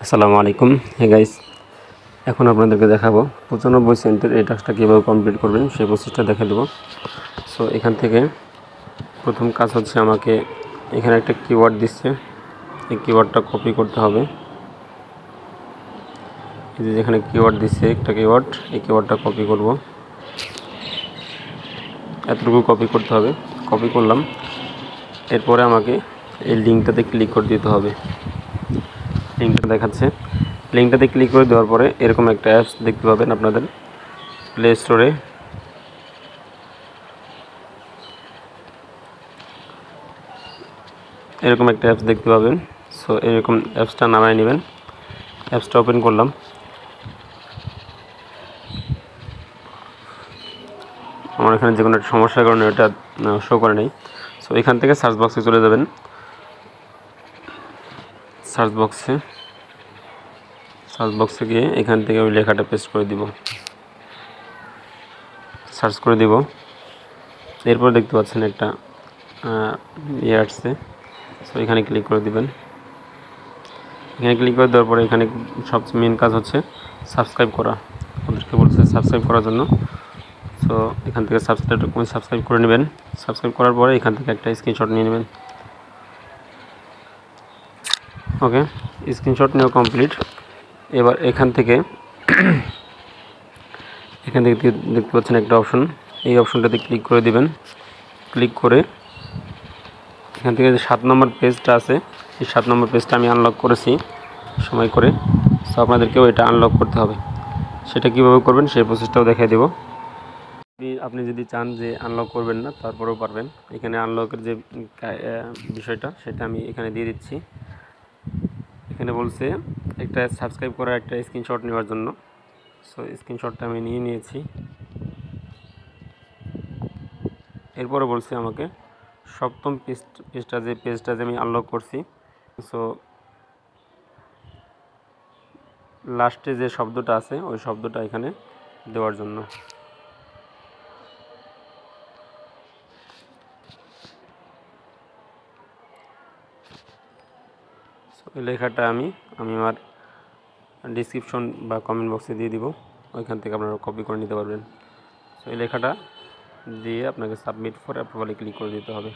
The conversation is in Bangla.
আসসালামু আলাইকুম। হে গাইস, এখন আপনাদেরকে দেখাবো 95 সেন্টের এই টাস্কটা কীভাবে কমপ্লিট করবেন সেই প্রসেসটা দেখে দেবো। সো এখান থেকে প্রথম কাজ হচ্ছে আমাকে এখানে একটা কিওয়ার্ড দিচ্ছে, এই কিওয়ার্ডটা কপি করতে হবে। এই যে যেখানে কিওয়ার্ড দিচ্ছে একটা কিওয়ার্ড, এই কিওয়ার্ডটা কপি করব। এতটুকু কপি করতে হবে, কপি করলাম। এরপরে আমাকে এই লিঙ্কটাতে ক্লিক করে দিতে হবে। লিঙ্কটা দেখাচ্ছে, লিঙ্কটাতে ক্লিক করে দেওয়ার পরে এরকম একটা অ্যাপস দেখতে পাবেন আপনাদের প্লে স্টোরে। এরকম একটা অ্যাপস দেখতে পাবেন। সো এরকম অ্যাপসটা নামায় নেবেন। অ্যাপসটা ওপেন করলাম। আমার এখানে যে কোনো একটা সমস্যার কারণে এটা শো করে নেই। সো এখান থেকে সার্চ বক্সে চলে যাবেন। সার্চ বক্সে গিয়ে এখান থেকে ওই লেখাটা পেস্ট করে দিব, সার্চ করে দিব। এরপর দেখতে পাচ্ছেন একটা আসছে। সো এখানে ক্লিক করে দিবেন। এখানে ক্লিক করে দেওয়ার পরে এখানে সবচেয়ে মেন কাজ হচ্ছে সাবস্ক্রাইব করা। ওদেরকে বলছে সাবস্ক্রাইব করার জন্য। সো এখান থেকে সাবস্ক্রাইব করে নেবেন। সাবস্ক্রাইব করার পরে এখান থেকে একটা স্ক্রিনশট নিয়ে নেবেন। ওকে, স্ক্রিনশট নেওয়া কমপ্লিট। এবার এখান থেকে দেখতে পাচ্ছেন একটা অপশন, এই অপশনটাতে ক্লিক করে দিবেন। ক্লিক করে এখান থেকে যে 7 নম্বর পেজটা আছে, এই 7 নম্বর পেজটা আমি আনলক করেছি সময় করে। সো আপনাদেরকেও এটা আনলক করতে হবে। সেটা কীভাবে করবেন সেই প্রসেসটাও দেখিয়ে দেবো। আপনি যদি চান যে আনলক করবেন না তারপরেও পারবেন। এখানে আনলকের যে বিষয়টা সেটা আমি এখানে দিয়ে দিচ্ছি। এখানে বলছে একটা সাবস্ক্রাইব করার একটা স্ক্রিনশট নেওয়ার জন্য। সো স্ক্রিনশটটা আমি নিয়ে নিয়েছি। এরপরে বলছে আমাকে সপ্তম পেজটা যে আমি আনলক করছি, সো লাস্টে যে শব্দটা আছে ওই শব্দটা এখানে দেওয়ার জন্য। এই লেখাটা আমি আমার ডিসক্রিপশন বা কমেন্ট বক্সে দিয়ে দিব, ওইখান থেকে আপনারা কপি করে নিতে পারবেন। সো এই লেখাটা দিয়ে আপনাকে সাবমিট ফর অ্যাপ্রুভালে ক্লিক করে দিতে হবে।